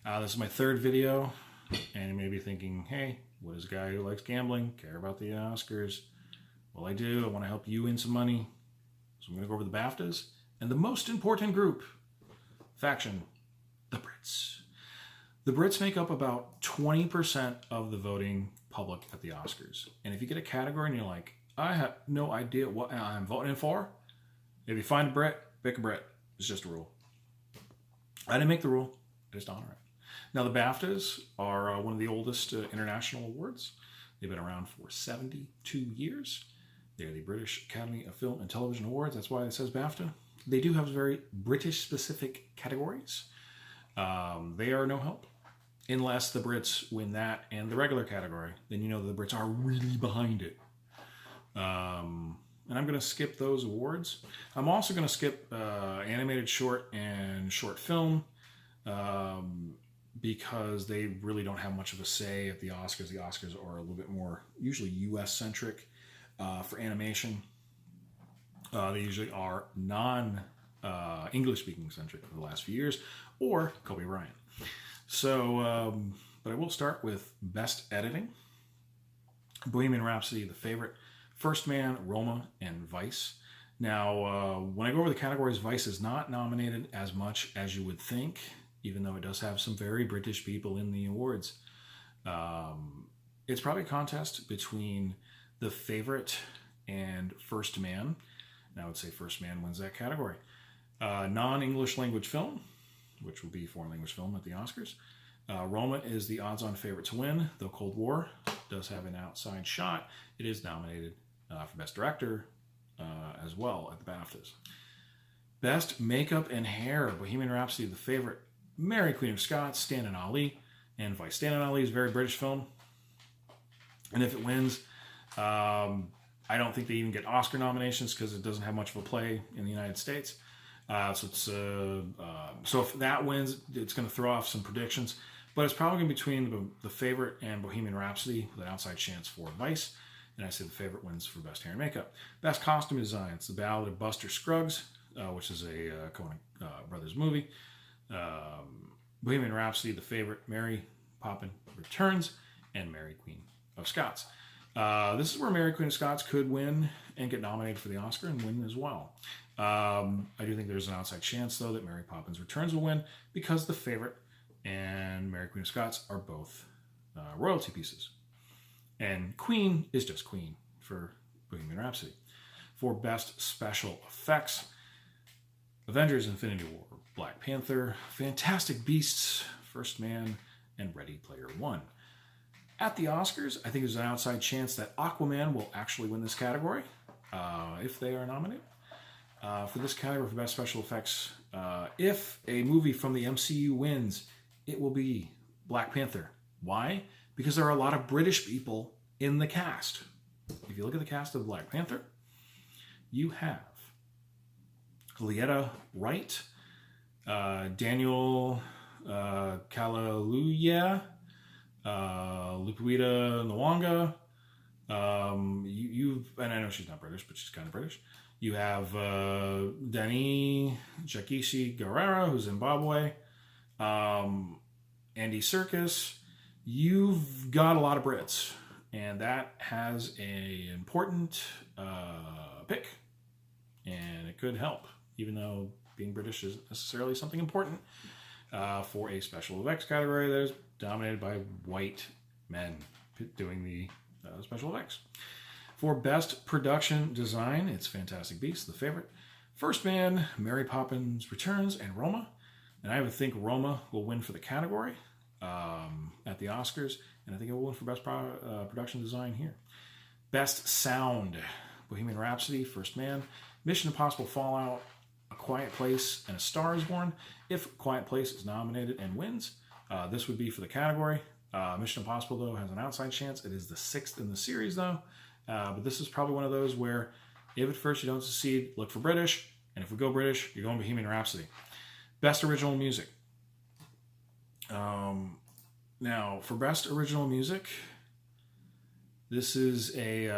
This is my third video, and you may be thinking, hey, what does a guy who likes gambling care about the Oscars? Well, I do. I want to help you win some money. So I'm going to go over the BAFTAs and the most important group, faction, the Brits. The Brits make up about 20% of the voting public at the Oscars. And if you get a category and you're like, I have no idea what I'm voting for, if you find a Brit, pick a Brit. It's just a rule. I didn't make the rule. I just honor it. Now, the BAFTAs are one of the oldest international awards. They've been around for 72 years. They're the British Academy of Film and Television Awards. That's why it says BAFTA. They do have very British-specific categories. They are no help. Unless the Brits win that and the regular category, then you know the Brits are really behind it. And I'm going to skip those awards. I'm also going to skip animated short and short film because they really don't have much of a say at the Oscars. The Oscars are a little bit more usually US-centric for animation. They usually are non-English-speaking centric for the last few years, or Kobe Bryant. So, but I will start with Best Editing. Bohemian Rhapsody, The Favorite, First Man, Roma, and Vice. Now, when I go over the categories, Vice is not nominated as much as you would think, even though it does have some very British people in the awards. It's probably a contest between The Favorite and First Man. And I would say First Man wins that category. Non-English language film, which will be foreign language film at the Oscars. Roma is the odds-on favorite to win, though Cold War does have an outside shot. It is nominated for Best Director as well at the BAFTAs. Best Makeup and Hair, Bohemian Rhapsody, The Favorite, Mary Queen of Scots, Stan and Ollie, and Vice. Stan and Ollie is a very British film, and if it wins, I don't think they even get Oscar nominations because it doesn't have much of a play in the United States. So if that wins, it's going to throw off some predictions. But it's probably going to be between The Favorite and Bohemian Rhapsody with an outside chance for Vice. And I say The Favorite wins for Best Hair and Makeup. Best Costume Design, it's The Ballad of Buster Scruggs, which is a Coen Brothers movie. Bohemian Rhapsody, The Favorite, Mary Poppins Returns, and Mary Queen of Scots. This is where Mary Queen of Scots could win and get nominated for the Oscar and win as well. I do think there's an outside chance, though, that Mary Poppins Returns will win because The Favorite and Mary Queen of Scots are both royalty pieces. And Queen is just Queen for Bohemian Rhapsody. For Best Special Effects, Avengers Infinity War, Black Panther, Fantastic Beasts, First Man, and Ready Player One. At the Oscars, I think there's an outside chance that Aquaman will actually win this category if they are nominated. For this category for Best Special Effects, if a movie from the MCU wins, it will be Black Panther. Why? Because there are a lot of British people in the cast. If you look at the cast of Black Panther, you have Lietta Wright, Daniel Kaluuya, Lupita Nyong'o. And I know she's not British, but she's kind of British. You have Dani Jakishi Guerrero, who's Zimbabwe, Andy Serkis. You've got a lot of Brits, and that has an important pick, and it could help, even though being British isn't necessarily something important for a special effects category that is dominated by white men doing the special effects. For Best Production Design, it's Fantastic Beasts, The Favorite, First Man, Mary Poppins Returns, and Roma. And I would think Roma will win for the category at the Oscars, and I think it will win for Best Production Design here. Best Sound, Bohemian Rhapsody, First Man, Mission Impossible Fallout, A Quiet Place, and A Star is Born. If Quiet Place is nominated and wins, this would be for the category. Mission Impossible, though, has an outside chance. It is the 6th in the series, though. But this is probably one of those where if at first you don't succeed, look for British. And if we go British, you're going Bohemian Rhapsody. Best Original Music. Now, for Best Original Music, this is a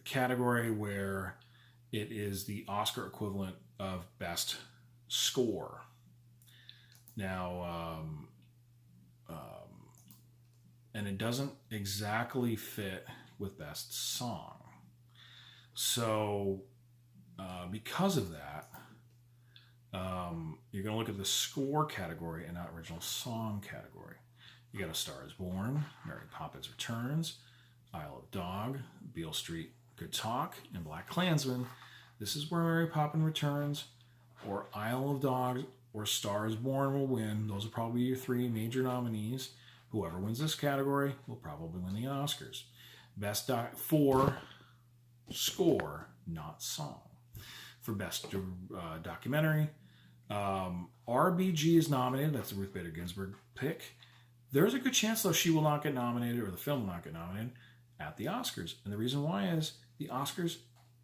category where it is the Oscar equivalent of Best Score. Now, and it doesn't exactly fit with Best Song. So, because of that, you're going to look at the score category and not original song category. You got A Star is Born, Mary Poppins Returns, Isle of Dog, Beale Street Could Talk, and Black Klansman. This is where Mary Poppins Returns, or Isle of Dogs, or Star is Born will win. Those are probably your three major nominees. Whoever wins this category will probably win the Oscars. Best for score, not song. For Best Documentary, RBG is nominated. That's the Ruth Bader Ginsburg pick. There's a good chance, though, she will not get nominated, or the film will not get nominated at the Oscars. And the reason why is the Oscars,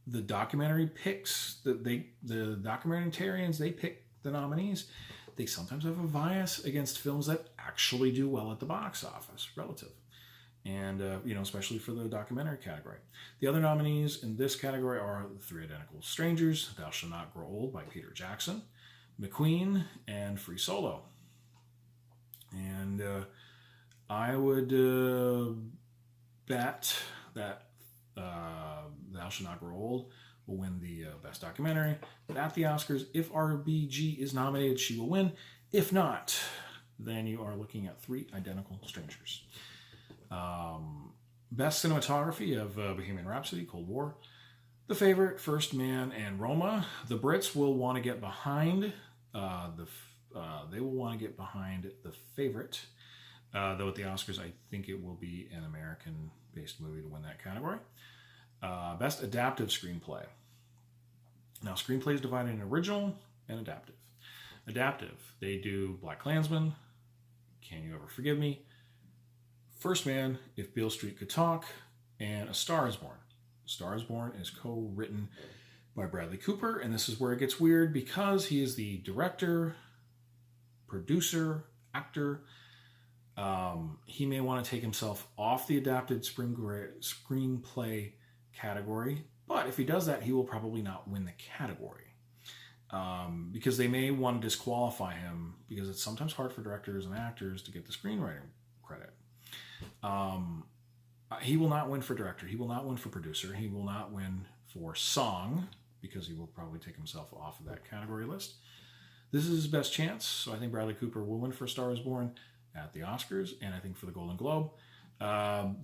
the documentary picks, the documentarians, they pick the nominees. They sometimes have a bias against films that actually do well at the box office, relative. And, especially for the documentary category. The other nominees in this category are The Three Identical Strangers, Thou Shalt Not Grow Old by Peter Jackson, McQueen, and Free Solo. And I would bet that Thou Shalt Not Grow Old will win the Best Documentary. But at the Oscars, if RBG is nominated, she will win. If not, then you are looking at Three Identical Strangers. Best Cinematography of Bohemian Rhapsody, Cold War, The Favorite, First Man, and Roma. The Brits will want to get behind The Favorite. Though at the Oscars, I think it will be an American-based movie to win that category. Best Adaptive Screenplay. Now, screenplay is divided into original and adaptive. Adaptive, they do Black Klansman, Can You Ever Forgive Me, First Man, If Beale Street Could Talk, and A Star is Born. A Star is Born is co-written by Bradley Cooper, and this is where it gets weird because he is the director, producer, actor. He may want to take himself off the adapted screenplay category, but if he does that, he will probably not win the category. Because they may want to disqualify him because it's sometimes hard for directors and actors to get the screenwriting credit. He will not win for director. He will not win for producer. He will not win for song because he will probably take himself off of that category list. This is his best chance, so I think Bradley Cooper will win for A Star is Born at the Oscars, and I think for the Golden Globe,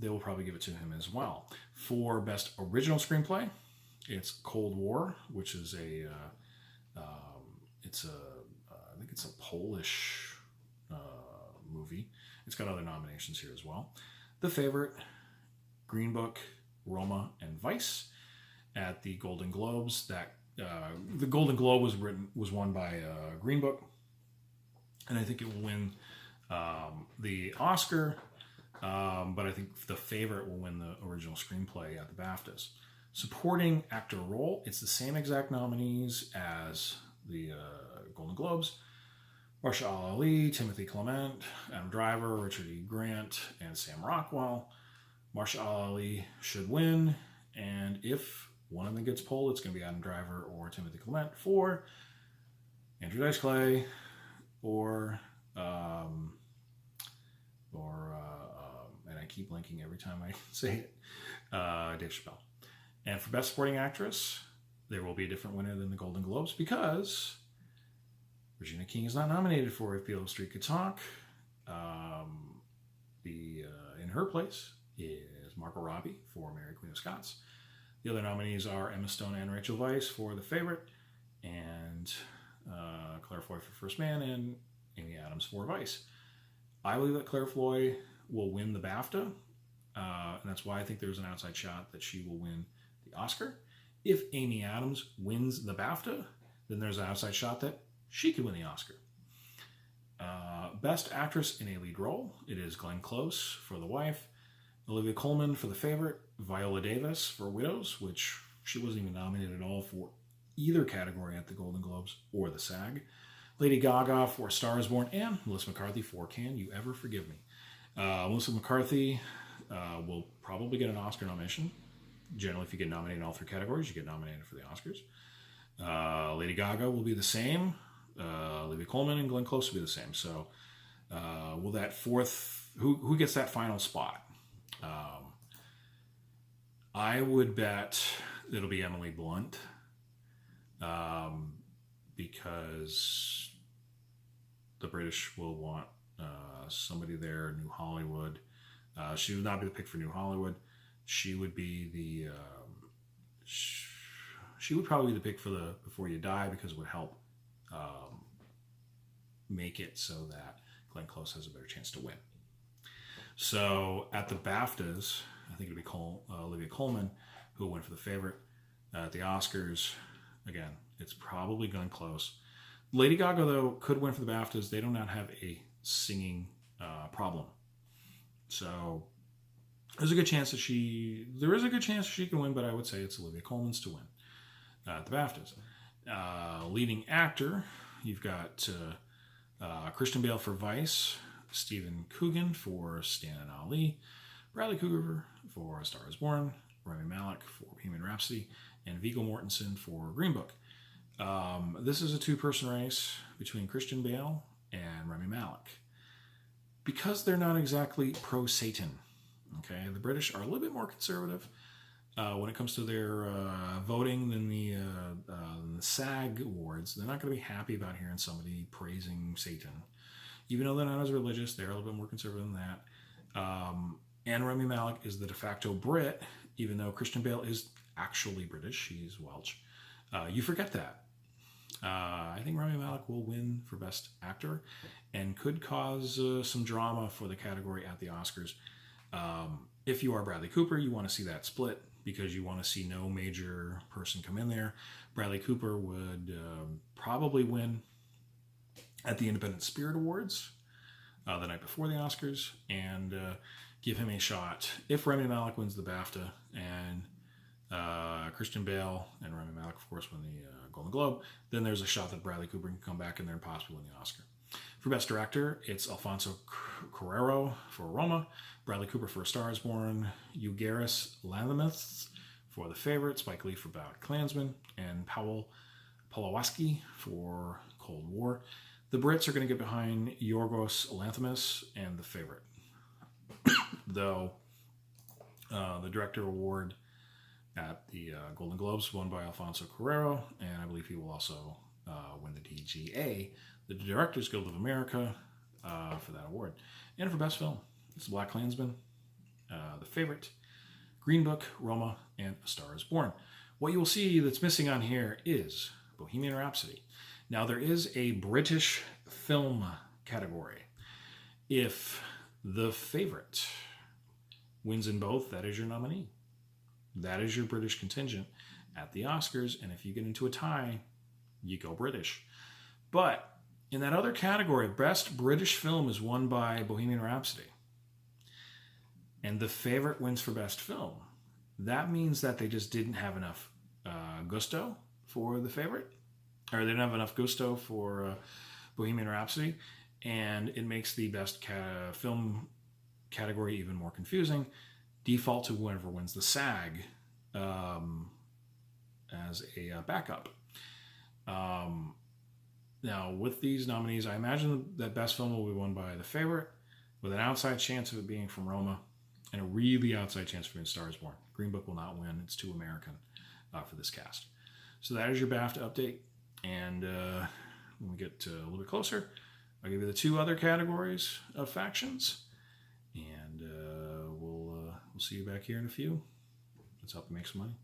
they will probably give it to him as well. For Best Original Screenplay, it's Cold War, which is I think it's a Polish movie. It's got other nominations here as well. The Favorite, Green Book, Roma, and Vice. At the Golden Globes, the Golden Globe was won by Green Book, and I think it will win the Oscar. But I think The Favorite will win the original screenplay at the BAFTAs. Supporting actor role, it's the same exact nominees as the Golden Globes. Marsha Ali, Timothy Clement, Adam Driver, Richard E. Grant, and Sam Rockwell. Marsha Ali should win, and if one of them gets pulled, it's going to be Adam Driver or Timothy Clement for Andrew Dice Clay or and I keep blinking every time I say it, Dave Chappelle. And for Best Supporting Actress, there will be a different winner than the Golden Globes because Regina King is not nominated for If Beale Street Could Talk. In her place is Margot Robbie for Mary Queen of Scots. The other nominees are Emma Stone and Rachel Weisz for The Favorite, and Claire Foy for First Man, and Amy Adams for Vice. I believe that Claire Foy will win the BAFTA, and that's why I think there's an outside shot that she will win the Oscar. If Amy Adams wins the BAFTA, then there's an outside shot that she could win the Oscar. Best Actress in a Lead Role, it is Glenn Close for The Wife, Olivia Colman for The Favorite, Viola Davis for Widows, which she wasn't even nominated at all for either category at the Golden Globes or the SAG, Lady Gaga for A Star is Born, and Melissa McCarthy for Can You Ever Forgive Me. Melissa McCarthy will probably get an Oscar nomination. Generally, if you get nominated in all three categories, you get nominated for the Oscars. Lady Gaga will be the same. Olivia Colman and Glenn Close will be the same. So will that fourth, who gets that final spot? I would bet it'll be Emily Blunt, because the British will want somebody there, New Hollywood. She would not be the pick for New Hollywood. She would be the she would probably be the pick for the Before You Die, because it would help make it so that Glenn Close has a better chance to win. So at the BAFTAs, I think it would be Olivia Colman who will win for The Favorite. At the Oscars, again, it's probably Glenn Close. Lady Gaga, though, could win for the BAFTAs. They do not have a singing problem. So there's a good chance that she can win, but I would say it's Olivia Colman's to win at the BAFTAs. Leading actor, you've got Christian Bale for Vice, Stephen Coogan for Stan and Ali, Bradley Cooper for A Star Is Born, Rami Malek for Bohemian Rhapsody, and Viggo Mortensen for Green Book. This is a two-person race between Christian Bale and Rami Malek. Because they're not exactly pro-Satan, okay? The British are a little bit more conservative when it comes to their voting than the SAG Awards. They're not going to be happy about hearing somebody praising Satan. Even though they're not as religious, they're a little bit more conservative than that. And Rami Malek is the de facto Brit, even though Christian Bale is actually British. He's Welsh. You forget that. I think Rami Malek will win for Best Actor and could cause some drama for the category at the Oscars. If you are Bradley Cooper, you want to see that split because you want to see no major person come in there. Bradley Cooper would probably win at the Independent Spirit Awards the night before the Oscars and give him a shot. If Rami Malek wins the BAFTA and Christian Bale and Rami Malek, of course, win the Golden Globe, then there's a shot that Bradley Cooper can come back in there and possibly win the Oscar. For Best Director, it's Alfonso Cuarón for Roma, Bradley Cooper for A Star Is Born, Yorgos Lanthimos for The Favorite, Spike Lee for BlacKkKlansman, and Paul Pawlowski for Cold War. The Brits are going to get behind Yorgos Lanthimos and The Favorite. Though the Director Award at the Golden Globes won by Alfonso Cuarón, and I believe he will also win the DGA, the Directors Guild of America, for that award. And for Best Film, it's BlacKkKlansman, The Favorite, Green Book, Roma, and A Star Is Born. What you will see that's missing on here is Bohemian Rhapsody. Now, there is a British film category. If The Favorite wins in both, that is your nominee. That is your British contingent at the Oscars, and if you get into a tie, you go British. But in that other category, Best British Film is won by Bohemian Rhapsody, and The Favorite wins for Best Film. That means that they just didn't have enough gusto for The Favorite, or they didn't have enough gusto for Bohemian Rhapsody, and it makes the Best Film category even more confusing. Default to whoever wins the SAG as a backup. Now, with these nominees, I imagine that Best Film will be won by The Favorite, with an outside chance of it being from Roma, and a really outside chance of being Star Is Born. Green Book will not win. It's too American for this cast. So that is your BAFTA update. And when we get a little bit closer, I'll give you the two other categories of factions. And we'll see you back here in a few. Let's help you make some money.